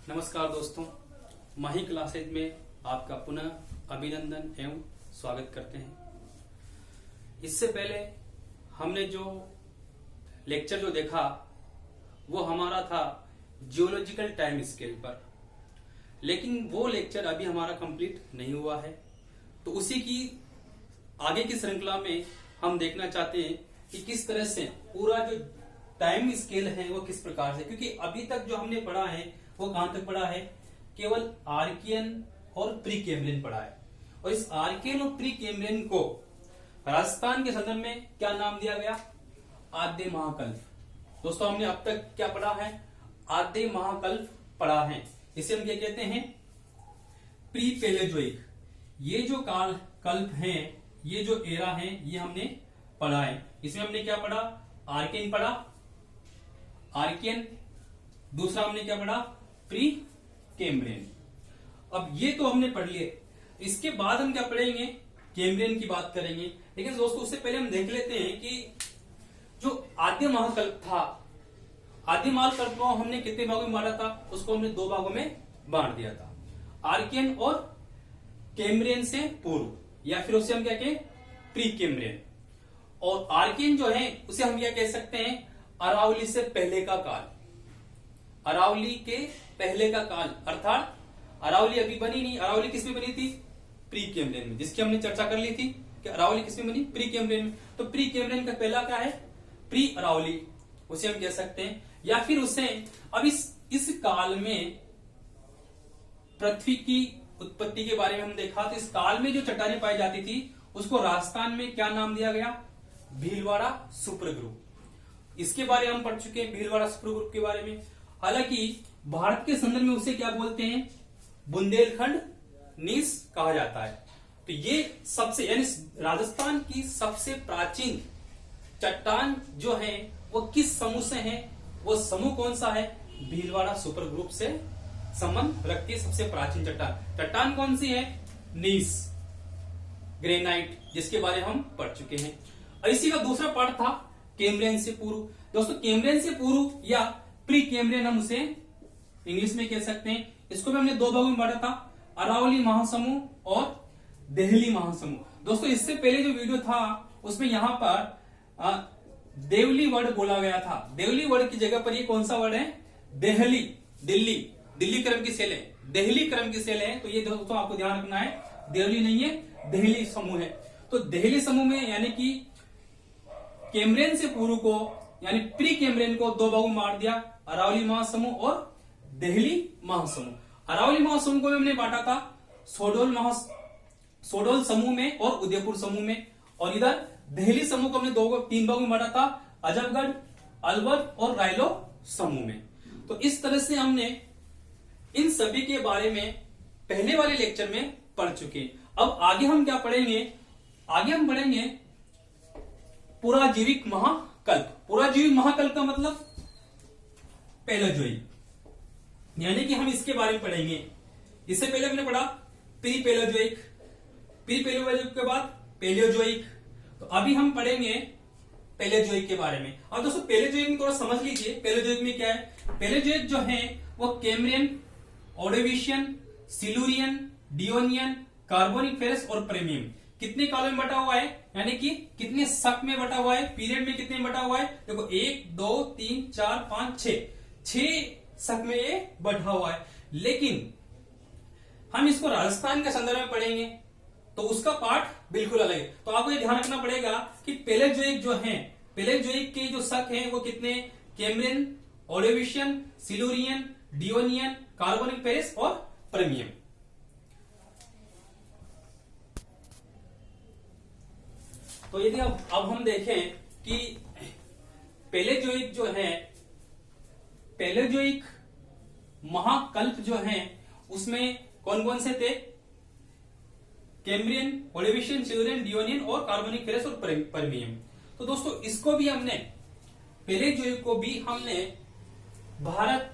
नमस्कार दोस्तों, माही क्लासेज में आपका पुनः अभिनंदन एवं स्वागत करते हैं। इससे पहले हमने जो लेक्चर देखा वो हमारा था जियोलॉजिकल टाइम स्केल पर, लेकिन वो लेक्चर अभी हमारा कंप्लीट नहीं हुआ है। तो उसी की आगे की श्रृंखला में हम देखना चाहते हैं कि किस तरह से पूरा जो टाइम स्केल है वो किस प्रकार से, क्योंकि अभी तक जो हमने पढ़ा है वो कहां तक पढ़ा है, केवल आर्कियन और प्री कैम्ब्रियन पढ़ा है। और इस आर्कियन और प्री कैम्ब्रियन को राजस्थान के संदर्भ में क्या नाम दिया गया, आद्य महाकल्प। दोस्तों हमने अब तक क्या पढ़ा है, आद्य महाकल्प पढ़ा है। इसे हम क्या कहते हैं, प्री पैलेजोइक। ये जो काल कल्प है, ये जो एरा है, ये हमने पढ़ा है। इसमें हमने क्या पढ़ा, आर्कियन पढ़ा, आर्कियन। दूसरा हमने क्या पढ़ा, प्री कैम्ब्रियन। अब ये तो हमने पढ़ लिए। इसके बाद हम क्या पढ़ेंगे, कैम्ब्रियन की बात करेंगे। लेकिन दोस्तों उससे पहले हम देख लेते हैं कि जो आद्य महाकल्प था, आद्य महाकल्प को हमने कितने भागों में बांटा था, उसको हमने दो भागों में बांट दिया था, आर्कियन और कैम्ब्रियन से पूर्व, या फिर उसे हम क्या कहें, प्री कैम्ब्रियन। और आर्कियन जो है उसे हम क्या कह सकते हैं, अरावली से पहले का काल, अरावली के पहले का काल। अर्थात अरावली अभी बनी नहीं, अरावली किसमें बनी थी, प्री कैम्ब्रियन में, जिसकी हमने चर्चा कर ली थी कि अरावली किसमें बनी, प्री कैम्ब्रियन में। तो प्री कैम्ब्रियन का पहला क्या है, प्री अरावली, उसे हम कह सकते हैं। या फिर उसे अब इस काल में पृथ्वी की उत्पत्ति के बारे में हम देखा, तो इस काल में जो चट्टानें पाई जाती थी उसको राजस्थान में क्या नाम दिया गया, भीलवाड़ा सुपर ग्रुप। इसके बारे में हम पढ़ चुके हैं, भीलवाड़ा सुपर ग्रुप के बारे में। हालांकि भारत के संदर्भ में उसे क्या बोलते हैं, बुंदेलखंड नीस कहा जाता है। तो ये सबसे, यानी राजस्थान की सबसे प्राचीन चट्टान जो है वो किस समूह से है, वो समूह कौन सा है, भीलवाड़ा सुपर ग्रुप से संबंध रखती है। सबसे प्राचीन चट्टान कौन सी है, नीस ग्रेनाइट, जिसके बारे में हम पढ़ चुके हैं। और इसी का दूसरा पार्ट था कैम्ब्रियन से पूर्व। दोस्तों कैम्ब्रियन से पूर्व या प्री कैम्ब्रियन हम उसे इंग्लिश में कह सकते हैं। इसको भी हमने दो भागों में बांटा था, अरावली महासमूह और देहली महासमूह। दोस्तों इससे पहले जो वीडियो था उसमें यहां पर देवली वर्ड बोला गया था। देवली वर्ड की जगह पर ये कौन सा वर्ड है, देहली, दिल्ली, दिल्ली क्रम की सेल है, देहली क्रम की सेल है। तो ये दोस्तों आपको ध्यान रखना है, देवली नहीं है, देहली समूह है। तो देहली समूह में यानी कि कैम्ब्रियन से पूर्व को, यानी प्री कैम्ब्रियन को दो भागों में बांट दिया, अरावली महासमूह और देहली महासमूह। अरावली महासमूह को हमने बांटा था सोडोल समूह में और उदयपुर समूह में। और इधर देहली समूह को हमने तीन भागों में बांटा था, अजबगढ़, अलवर और रायलो समूह में। तो इस तरह से हमने इन सभी के बारे में पहले वाले लेक्चर में पढ़ चुके। अब आगे हम क्या पढ़ेंगे, आगे हम पढ़ेंगे पुराजीविक महाकल्प। पुराजीविक महाकल्प का मतलब पैलेजोइक, यानी कि हम इसके बारे में पढ़ेंगे। इससे पहले हमने पढ़ा प्री पैलेजोइक, प्री पैलेजोइक के बाद पैलेजोइक। तो अभी हम पढ़ेंगे पैलेजोइक के बारे में। अब दोस्तों पैलेजोइक में थोड़ा समझ लीजिए, पैलेजोइक में क्या है। पैलेजोइक जो है वो Cambrian, Ordovician, Silurian, Devonian, carboniferous और प्रेमियम, कितने कालों में बटा हुआ है, यानी कि कितने शक में बटा हुआ है, पीरियड में कितने बटा हुआ है। देखो 1 2 3 4 5 6 शक में ये बटा हुआ है। लेकिन हम इसको राजस्थान के संदर्भ में पढ़ेंगे तो उसका पार्ट बिल्कुल अलग है। तो आपको ये ध्यान रखना पड़ेगा कि पैलेजोइक जो है, पैलेजोइक के जो शक हैं वो कितने, Cambrian, Ordovician, Silurian, Devonian, carboniferous और प्रेमियम। तो यदि अब हम देखें कि पैलेजोइक जो है, पैलेजोइक महाकल्प जो है उसमें कौन कौन से थे, कैम्ब्रियन, ऑर्डोविशियन, सिल्यूरियन, डियोनियन और कार्बोनिक फेरस और प्रेमियम। तो दोस्तों इसको भी हमने, पैलेजोइक को भी हमने भारत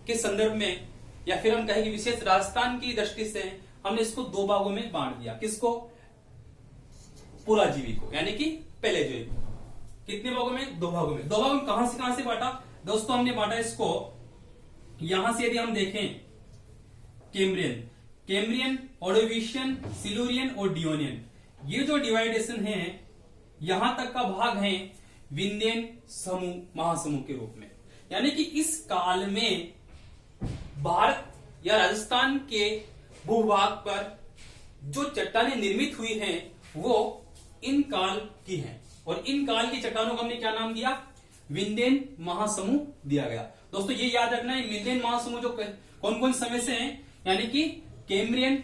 के संदर्भ में, या फिर हम कहेंगे विशेष राजस्थान की दृष्टि से हमने इसको दो भागों में बांट दिया। किसको, पुराजीविक को, यानी कि पैलेजोइक। कितने भागों में, दो भागों में। दो भागों में कहां से बांटा, दोस्तों हमने बांटा इसको, यहां से यदि हम देखें कैम्ब्रियन, कैम्ब्रियन, ऑर्डोविशियन, सिल्यूरियन और डियोनियन, ये जो डिवाइडेशन है यहां तक का भाग है विंध्यन समूह महासमूह के रूप में। यानी कि इस काल में भारत या राजस्थान के भूभाग पर जो चट्टानें निर्मित हुई हैं वो इन काल की हैं, और इन काल की चट्टानों को हमने क्या नाम दिया? विंध्यन महासमूह दिया गया। दोस्तों ये याद रखना है, विंध्यन महासमूह जो कौन कौन समय से हैं, यानी कि कैम्ब्रियन,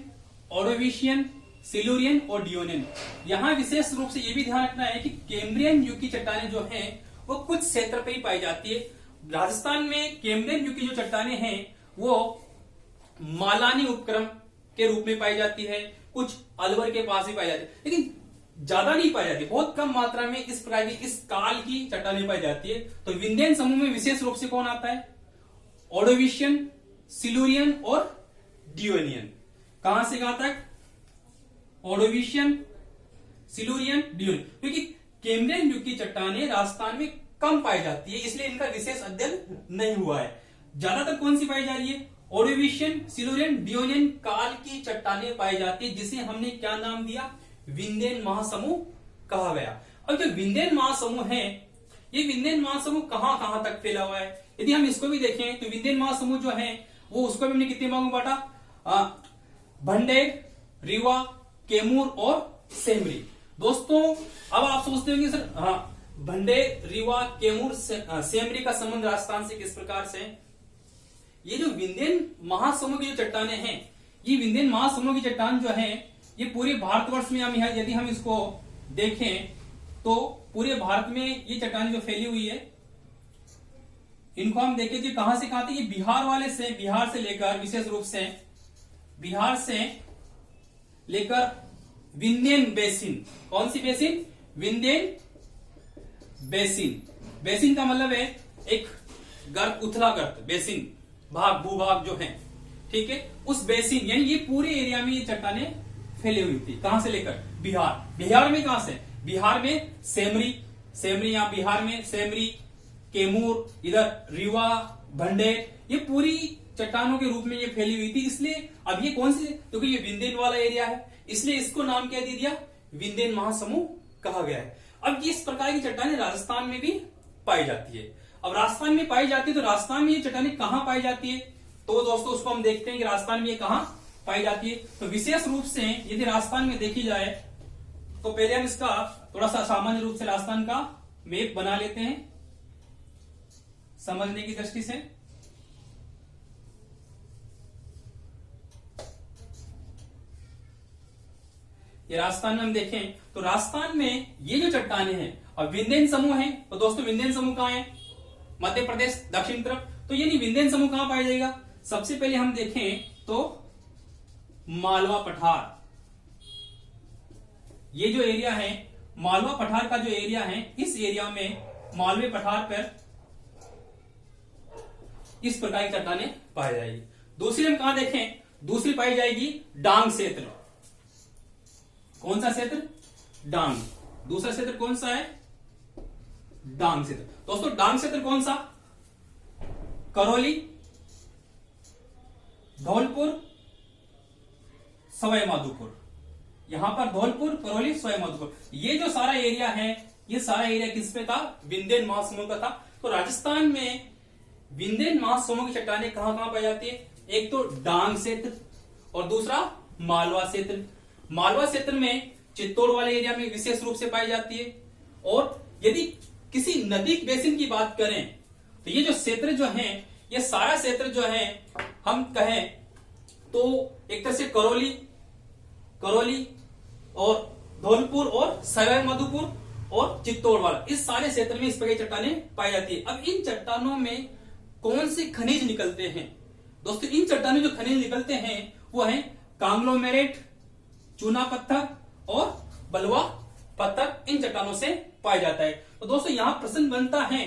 ऑर्डोविशियन, सिल्यूरियन और डियोनियन। यहां विशेष रूप से यह भी ध्यान रखना है कि कैम्ब्रियन युग की चट्टानें जो हैं वो कुछ क्षेत्र पे ही पाई जाती है। राजस्थान में कैम्ब्रियन युग की जो चट्टानें हैं वो मालानी उपक्रम के रूप में पाई जाती है, कुछ अलवर के पास भी पाई जाती है, लेकिन ज्यादा नहीं पाई जाती, बहुत कम मात्रा में इस प्रकार की इस काल की चट्टानें पाई जाती है। तो विंध्यन समूह में विशेष रूप से कौन आता है? ऑर्डोविशियन, सिल्यूरियन और डियोनियन। कहां से कहां तक? Ordovician, Silurian, Devonian. क्योंकि कैम्ब्रियन युग की चट्टानें राजस्थान में कम पाई जाती है, इसलिए इनका विशेष अध्ययन नहीं हुआ है। ज्यादातर कौन सी पाई जा रही है? ऑर्डोविशियन, सिल्यूरियन, डियोनियन काल की चट्टानें पाई जाती है, जिसे हमने क्या नाम दिया? विंध्यन महासमूह कहा गया। अब जो विंध्यन महासमूह है, ये विंध्यन महासमूह कहां कहां तक फैला हुआ है? यदि हम इसको भी देखें तो विंध्यन महासमूह जो है वो उसको भी हमने कितने भागों में बांटा? भंडेर, रीवा, कैमूर और सेमरी। दोस्तों अब आप सोचते होंगे सर, हाँ, भंडेर, रीवा, कैमूर, सेमरी का संबंध राजस्थान से किस प्रकार से? ये जो विंध्यन महासमूह की जो चट्टानें हैं, ये विंध्यन महासमूह की चट्टान जो है ये पूरे भारतवर्ष में यदि हम इसको देखें तो पूरे भारत में ये चट्टानें जो फैली हुई है, इनको हम देखें तो कहां से कहां तक? ये बिहार से लेकर विशेष रूप से बिहार से लेकर विंध्यन बेसिन। कौन सी बेसिन? विंध्यन बेसिन। बेसिन का मतलब है एक गर्त, उथला गर्त, बेसिन भाग, भूभाग जो है, ठीक है, उस बेसिन यानी ये पूरे एरिया में ये चट्टानें फैली हुई थी। कहां से लेकर? बिहार में कहां से? बिहार में सेमरी यहाँ बिहार में सेमरी, कैमूर, इधर रीवा, भंडेर, ये पूरी चट्टानों के रूप में ये फैली हुई थी। इसलिए अब ये कौन सी? क्योंकि ये विंध्यन वाला एरिया है, इसलिए इसको नाम क्या दे दिया? विंध्यन महासमूह कहा गया है। अब इस प्रकार की चट्टानें राजस्थान में भी पाई जाती है। अब राजस्थान में पाई जाती है तो राजस्थान में ये चट्टानें कहां पाई जाती है? तो दोस्तों उसको हम देखते हैं कि राजस्थान में ये कहां पाई जाती है। तो विशेष रूप से यदि राजस्थान में देखी जाए तो पहले हम इसका थोड़ा सा सामान्य रूप से राजस्थान का मैप बना लेते हैं समझने की दृष्टि से। ये राजस्थान में हम देखें तो राजस्थान में ये जो चट्टानें हैं और विंध्यन समूह है, तो दोस्तों विंध्यन समूह कहां है? मध्य प्रदेश दक्षिण तरफ। तो ये नहीं, विंध्यन समूह कहां पाया जाएगा? सबसे पहले हम देखें तो मालवा पठार, ये जो एरिया है मालवा पठार का जो एरिया है, इस एरिया में मालवे पठार पर इस प्रकार की चट्टानें पाई जाएगी। दूसरी हम कहां देखें? दूसरी पाई जाएगी डांग क्षेत्र। कौन सा क्षेत्र? डांग। दूसरा क्षेत्र कौन सा है? डांग क्षेत्र। दोस्तों डांग क्षेत्र कौन सा? करौली, धौलपुर, सवाई माधोपुर। यहां पर धौलपुर, करौली, सवाई माधोपुर, ये जो सारा एरिया है, ये सारा एरिया किस पे था? विंध्यन महासमूह का था। तो राजस्थान में विंध्यन महासमूह की चट्टानें कहां कहां पाई जाती है? एक तो डांग क्षेत्र और दूसरा मालवा क्षेत्र। मालवा क्षेत्र में चित्तौड़ वाले एरिया में विशेष रूप से पाई जाती है। और यदि किसी नदी बेसिन की बात करें तो ये जो क्षेत्र जो है, ये सारा क्षेत्र जो है हम कहें तो एक तरह से करौली और धौलपुर और सवाई माधोपुर और चित्तौड़ वाला, इस सारे क्षेत्र में इस प्रकार की चट्टानें पाई जाती है। अब इन चट्टानों में कौन से खनिज निकलते हैं? दोस्तों इन चट्टानों जो खनिज निकलते हैं वो है कांग्लोमेरेट, चूना पत्थर और बलुआ पत्थर, इन चट्टानों से पाया जाता है। तो दोस्तों यहां प्रश्न बनता है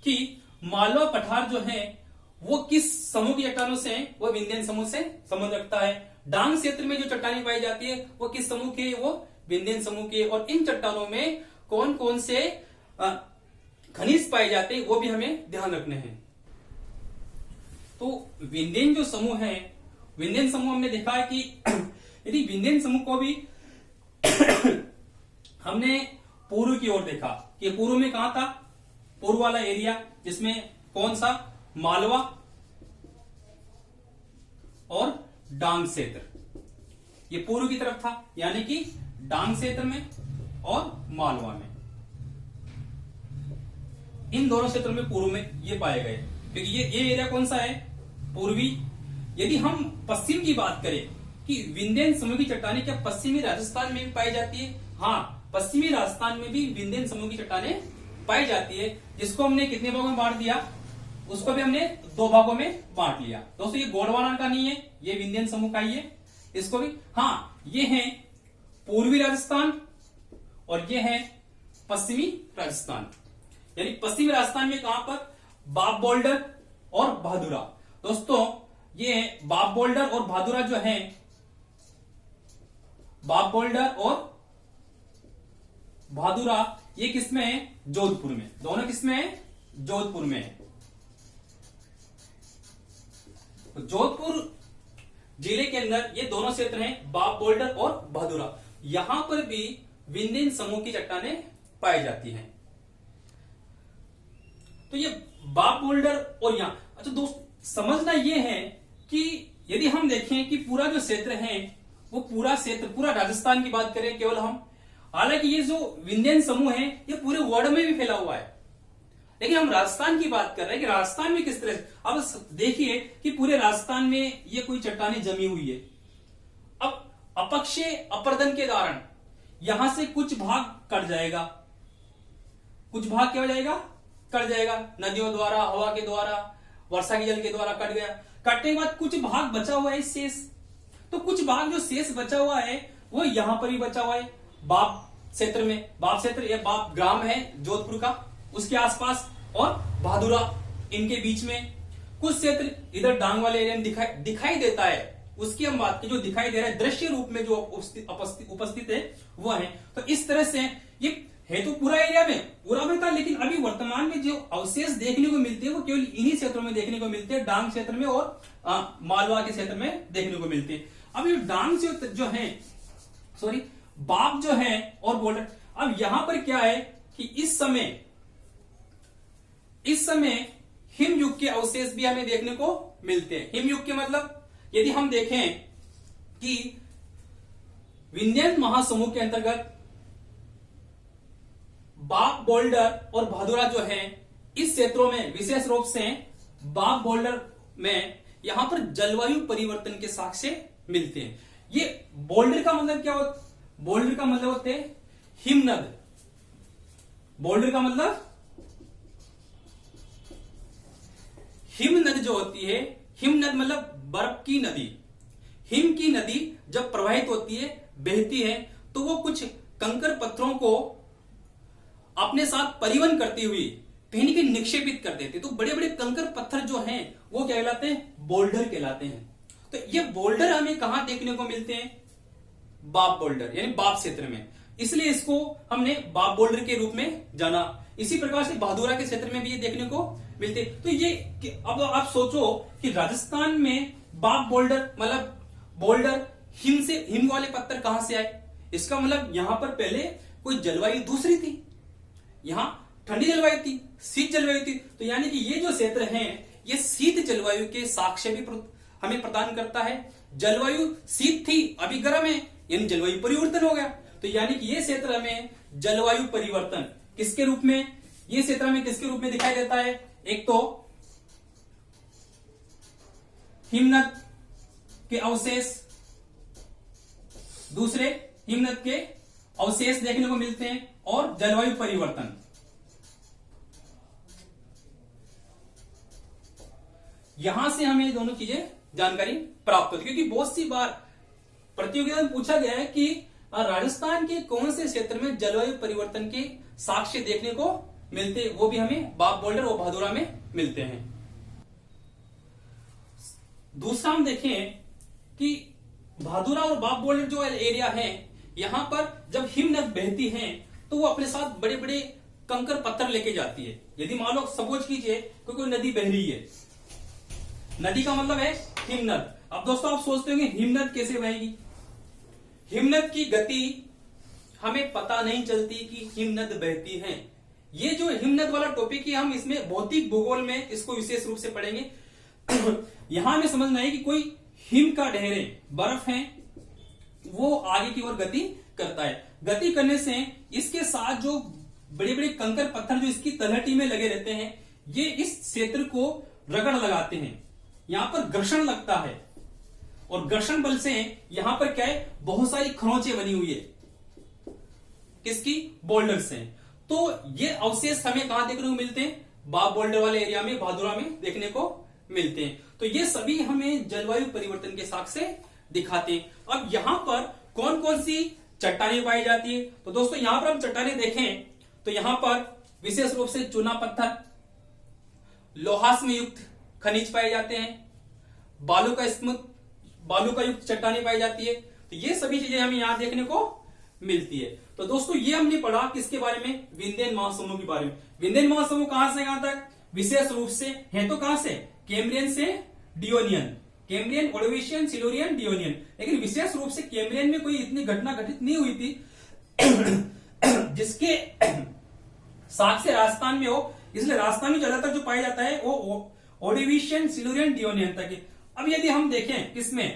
कि मालवा पठार जो है वो किस समूह की चट्टानों से है? वो विंध्यन समूह से संबंध रखता है। डांग क्षेत्र में जो चट्टानें पाई जाती है वो किस समूह की? वो विंध्यन समूह की। और इन चट्टानों में कौन कौन से खनिज पाए जाते हैं वो भी हमें ध्यान रखने हैं। तो विंध्यन जो समूह है, विंध्यन समूह हमने देखा है कि यदि विंध्यन समूह को भी हमने पूर्व की ओर देखा कि पूर्व में कहां था, पूर्व वाला एरिया जिसमें कौन सा, मालवा और डांग क्षेत्र, ये पूर्व की तरफ था, यानी कि डांग क्षेत्र में और मालवा में, इन दोनों क्षेत्रों में पूर्व में ये पाए गए, क्योंकि ये एरिया कौन सा है, पूर्वी। यदि हम पश्चिम की बात करें कि विंध्यन समूह की चट्टानें क्या पश्चिमी राजस्थान में भी पाई जाती है, हाँ पश्चिमी राजस्थान में भी विंध्यन समूह की चट्टानें पाई जाती है, जिसको हमने कितने भागों में बांट दिया, उसको भी हमने 2 भागों में बांट लिया। दोस्तों ये गोंडवाना का नहीं है, ये विंध्यन समूह का ही है, इसको भी, हाँ ये है पूर्वी राजस्थान और ये है पश्चिमी राजस्थान। यानी पश्चिमी राजस्थान में कहां पर, बाप बोल्डर और भादुरा। दोस्तों ये बाप बोल्डर और भादुरा जो है, बाप बोल्डर और भादुरा ये किसमें है, जोधपुर में, दोनों किसमें है, जोधपुर में है। तो जोधपुर जिले के अंदर ये दोनों क्षेत्र हैं, बाप बोल्डर और भादुरा, यहां पर भी विंध्यन समूह की चट्टानें पाई जाती हैं। तो ये बाप बोल्डर और यहां, अच्छा दोस्त समझना ये है कि यदि हम देखें कि पूरा जो क्षेत्र है वो पूरा क्षेत्र, पूरा राजस्थान की बात करें केवल हम, हालांकि ये जो विंध्यन समूह है ये पूरे वर्ल्ड में भी फैला हुआ है, लेकिन हम राजस्थान की बात कर रहे हैं कि राजस्थान में किस तरह से, अब देखिए कि पूरे राजस्थान में ये कोई चट्टानें जमी हुई है। अब अपक्षय अपर्दन के कारण यहां से कुछ भाग कट जाएगा, कुछ भाग क्या हो जाएगा, कट जाएगा, नदियों द्वारा, हवा के द्वारा, वर्षा के जल के द्वारा कट गया। कटने के बाद कुछ भाग बचा हुआ है शेष, तो कुछ भाग जो शेष बचा हुआ है वो यहां पर ही बचा हुआ है, बाप क्षेत्र में, बाप क्षेत्र या बाप ग्राम है जोधपुर का, उसके आसपास, और भादुरा इनके बीच में कुछ क्षेत्र इधर डांग वाले एरिया में दिखाई देता है, उसकी हम बात की, जो दिखाई दे रहा है दृश्य रूप में जो उपस्थित है वो है। तो इस तरह से ये है तो पूरा एरिया में पूरा में था, लेकिन अभी वर्तमान में जो अवशेष देखने को मिलते हैं वो केवल इन्हीं क्षेत्रों में देखने को मिलते हैं, डांग क्षेत्र में और मालवा के क्षेत्र में देखने को मिलते हैं। अब ये डांग क्षेत्र जो है, सॉरी बाप जो है और बोल्डर, अब यहां पर क्या है कि इस समय हिमयुग के अवशेष भी हमें देखने को मिलते हैं। हिमयुग के मतलब यदि हम देखें कि विंध्यन महासमूह के अंतर्गत बाप बोल्डर और भादुरा जो है, इस क्षेत्रों में विशेष रूप से बाप बोल्डर में यहां पर जलवायु परिवर्तन के साक्ष्य मिलते हैं। ये बोल्डर का मतलब क्या होता है, बोल्डर का मतलब होते हैं हिमनद, बोल्डर का मतलब हिमनद जो होती है, हिमनद मतलब बर्फ की नदी, हिम की नदी जब प्रवाहित होती है, बहती है, तो वो कुछ कंकर पत्थरों को अपने साथ परिवहन करती हुई कहीं के निक्षेपित कर देते, तो बड़े बड़े कंकर पत्थर जो हैं वो क्या कहलाते हैं, बोल्डर कहलाते हैं। तो ये बोल्डर हमें कहां देखने को मिलते हैं, बाप बोल्डर यानी बाप क्षेत्र में, इसलिए इसको हमने बाप बोल्डर के रूप में जाना। इसी प्रकार से भादुरा के क्षेत्र में भी ये देखने को मिलते। तो ये अब आप सोचो कि राजस्थान में बाप बोल्डर मतलब बोल्डर हिम वाले पत्थर कहां से आए, इसका मतलब यहां पर पहले कोई जलवायु दूसरी थी, यहां ठंडी जलवायु थी, शीत जलवायु थी, तो यानी कि ये जो क्षेत्र है ये शीत जलवायु के साक्ष्य भी हमें प्रदान करता है। जलवायु शीत थी, अभी गर्म है, यानी जलवायु परिवर्तन हो गया, तो यानी कि ये क्षेत्र हमें जलवायु परिवर्तन किसके रूप में, ये क्षेत्र हमें किसके रूप में दिखाई देता है, एक तो हिमनद के अवशेष, दूसरे हिमनद के अवशेष देखने को मिलते हैं, और जलवायु परिवर्तन। यहां से हमें दोनों चीजें जानकारी प्राप्त होती है, क्योंकि बहुत सी बार प्रतियोगिता में पूछा गया है कि राजस्थान के कौन से क्षेत्र में जलवायु परिवर्तन के साक्ष्य देखने को मिलते, वो भी हमें बाप बोल्डर और भादुरा में मिलते हैं। दूसरा हम देखें कि भादुरा और बाप बोल्डर जो एरिया है, यहां पर जब हिमनद बहती है तो वो अपने साथ बड़े बड़े कंकर पत्थर लेके जाती है। यदि मान लो सपोज कीजिए कोई नदी बह रही है, नदी का मतलब है हिमनद। अब दोस्तों आप सोचते होंगे हिमनद कैसे बहेगी। हिमनद की गति हमें पता नहीं चलती कि हिमनद बहती है। ये जो हिमनद वाला टॉपिक है हम इसमें भौतिक भूगोल में इसको विशेष रूप से पढ़ेंगे। यहां हमें समझना है कि कोई हिम का ढेरे बर्फ है वो आगे की ओर गति करता है। गति करने से इसके साथ जो बड़े बड़े कंकर पत्थर जो इसकी तलहटी में लगे रहते हैं ये इस क्षेत्र को रगड़ लगाते हैं। यहां पर घर्षण लगता है और घर्षण बल से यहां पर क्या है बहुत सारी खरोंचे बनी हुई है किसकी बोल्डर से। तो ये अवशेष हमें कहां देखने को मिलते हैं बाप बोल्डर वाले एरिया में भादुरा में देखने को मिलते हैं। तो ये सभी हमें जलवायु परिवर्तन के साक्ष्य दिखाते हैं। अब यहां पर कौन कौन सी चट्टानें पाई जाती है तो दोस्तों यहां पर हम चट्टानें देखें तो यहां पर विशेष रूप से चूना पत्थर लोहास में युक्त खनिज पाए जाते हैं। बालू का युक्त चट्टानें पाई जाती है। तो ये सभी चीजें हमें यहां देखने को मिलती है। तो दोस्तों ये हमने पढ़ा किसके बारे में विंध्यन महासमूह के बारे में। विंध्यन महासमूह कहां से कहां तक विशेष रूप से है तो कहां से कैम्ब्रियन से डियोनियन, कैम्ब्रियन ओर्डोविशियन सिल्यूरियन डियोनियन। लेकिन विशेष रूप से कैम्ब्रियन में कोई इतनी घटना घटित नहीं हुई थी जिसके साक्ष्य राजस्थान में हो, इसलिए राजस्थान में ज्यादातर जो पाया जाता है वो ओर्डोविशियन सिल्यूरियन डियोनियन तक है। अब यदि हम देखें किसमें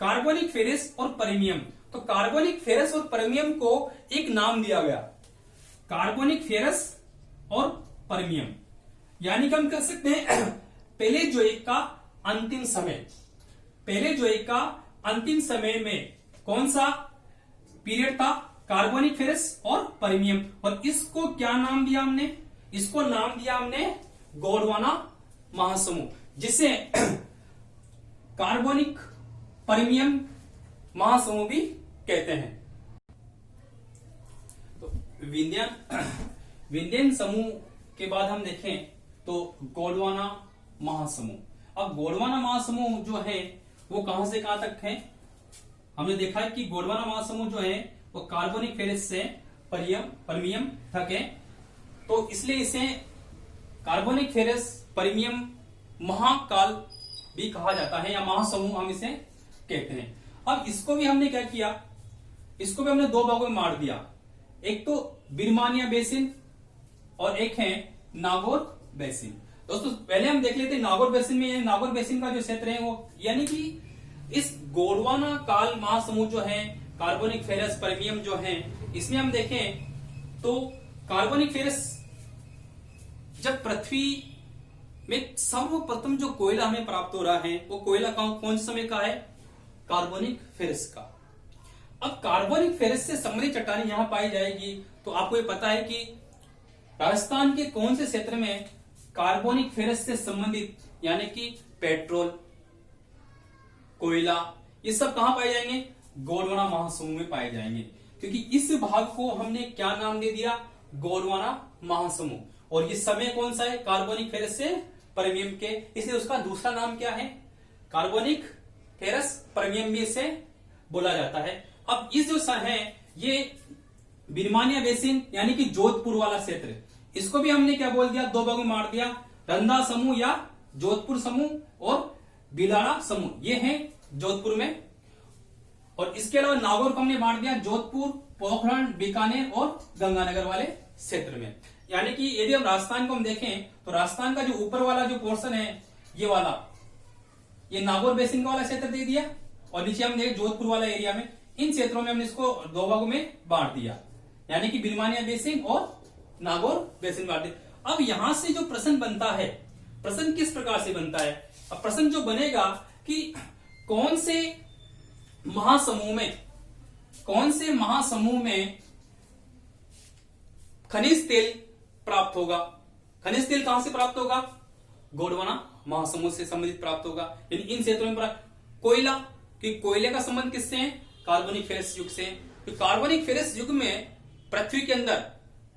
कार्बोनिक फेरस और परमियम तो कार्बोनिक फेरस और परमियम को एक नाम दिया गया कार्बोनिक फेरस और परमियम। यानी कि हम कह सकते हैं पेलेजोइक का अंतिम समय, पेलेजोइक का अंतिम समय में कौन सा पीरियड था कार्बोनिक फेरस और परमियम। और इसको क्या नाम दिया हमने, इसको नाम दिया हमने गोंडवाना महासमूह, जिसे कार्बोनिक परमियम महासमूह भी कहते हैं। तो विंध्यन समूह के बाद हम देखें तो गोंडवाना महासमूह। अब गोंडवाना महासमूह जो है वो कहां से कहां तक है। हमने देखा है कि गोंडवाना महासमूह जो है वो कार्बोनिक फेरस से परमियम तक है। तो इसलिए इसे कार्बोनिक फेरस परमियम महाकाल भी कहा जाता है या महासमूह हम इसे कहते हैं। अब इसको भी हमने क्या किया, इसको भी हमने दो भागों में बांट दिया। एक तो बिरमानिया बेसिन और एक है नागौर बेसिन। दोस्तों पहले हम देख लेते हैं नागौर बेसिन में, नागौर बेसिन का जो क्षेत्र है वो यानी कि इस गोंडवाना काल महासमूह जो है कार्बोनिक फेरस परमियम जो है इसमें हम देखें तो कार्बोनिक फेरस जब पृथ्वी में सर्वप्रथम जो कोयला हमें प्राप्त हो रहा है वो कोयला कौन से समय का है कार्बोनिक फेरस का। अब कार्बोनिक फेरस से संबंधित चट्टानें यहां पाई जाएगी। तो आपको ये पता है कि राजस्थान के कौन से क्षेत्र में कार्बोनिक फेरस से संबंधित यानी कि पेट्रोल कोयला ये सब कहां पाए जाएंगे गोंडवाना महासमूह में पाए जाएंगे। क्योंकि इस भाग को हमने क्या नाम दे दिया गोंडवाना महासमूह। और ये समय कौन सा है कार्बोनिक फेरस से परमियम के, इसलिए उसका दूसरा नाम क्या है कार्बोनिक फेरस परमियम भी इसे बोला जाता है। अब इस जो है ये बिरमानिया बेसिन यानी कि जोधपुर वाला क्षेत्र, इसको भी हमने क्या बोल दिया दो भागों में बांट दिया, रंधा समूह या जोधपुर समूह और बिलाड़ा समूह, ये है जोधपुर में। और इसके अलावा नागौर को हमने बांट दिया जोधपुर पोखरण बीकानेर और गंगानगर वाले क्षेत्र में। यानी कि यदि हम राजस्थान को हम देखें तो राजस्थान का जो ऊपर वाला जो पोर्शन है ये वाला ये नागौर बेसिन का वाला क्षेत्र दे दिया और नीचे हम देखें जोधपुर वाला एरिया में, इन क्षेत्रों में हमने इसको दो भागों में बांट दिया यानी कि बिरमानिया बेसिन और नागौर बेसिन बांट दिया। अब यहां से जो प्रश्न बनता है, प्रश्न किस प्रकार से बनता है, अब प्रश्न जो बनेगा कि कौन से महासमूह में खनिज तेल प्राप्त होगा। खनिज तेल कहां से प्राप्त होगा गोंडवाना महासमूह से संबंधित प्राप्त होगा। यानी इन क्षेत्रों में कोयला, कि कोयले का संबंध किससे है कार्बोनिक फेरस युग से। तो कार्बोनिक फेरस युग में पृथ्वी के अंदर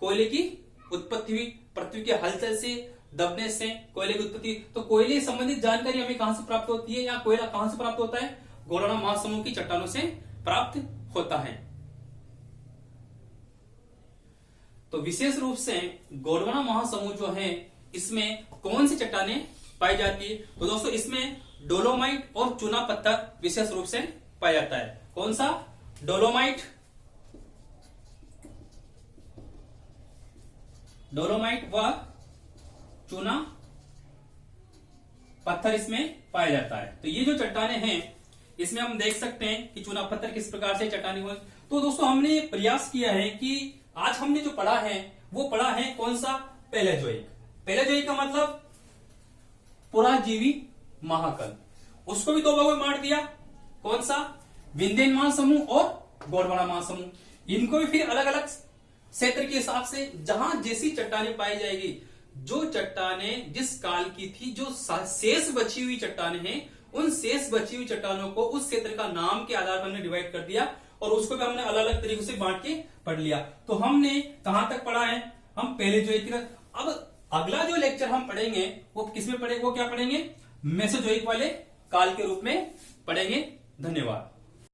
कोयले की उत्पत्ति हुई, पृथ्वी के हलचल से दबने से कोयले की उत्पत्ति। तो कोयले संबंधित जानकारी हमें कहां से प्राप्त होती है या कोयला कहां से प्राप्त होता है गोंडवाना महासमूह की चट्टानों से प्राप्त होता है। तो विशेष रूप से गोंडवाना महासमूह जो है इसमें कौन सी चट्टानें पाई जाती है। तो दोस्तों इसमें डोलोमाइट और चूना पत्थर विशेष रूप से पाया जाता है। कौन सा? डोलोमाइट व चूना पत्थर इसमें पाया जाता है। तो ये जो चट्टाने हैं इसमें हम देख सकते हैं कि चूना पत्थर किस प्रकार से चट्टाने हुए। तो दोस्तों हमने प्रयास किया है कि आज हमने जो पढ़ा है वो पढ़ा है कौन सा? पैलेजोइक। पैलेजोइक का मतलब पुराजीवी महाकल। उसको भी दो भागों में बांट दिया। कौन सा? विंध्यन महासमूह और गोंडवाना महासमूह। इनको भी फिर अलग अलग क्षेत्र के हिसाब से जहां जैसी चट्टाने पाई जाएगी, जो चट्टाने जिस काल की थी, जो शेष बची हुई चट्टाने हैं, उन शेष बची हुई चट्टानों को उस क्षेत्र का नाम के आधार पर हमने डिवाइड कर दिया और उसको भी हमने अलग अलग तरीकों से बांट के पढ़ लिया। तो हमने कहां तक पढ़ा है? हम पैलेजोइक। अब अगला जो लेक्चर हम पढ़ेंगे वो किसमें पढ़ेंगे? वो क्या पढ़ेंगे? मेसोजोइक वाले काल के रूप में पढ़ेंगे। धन्यवाद।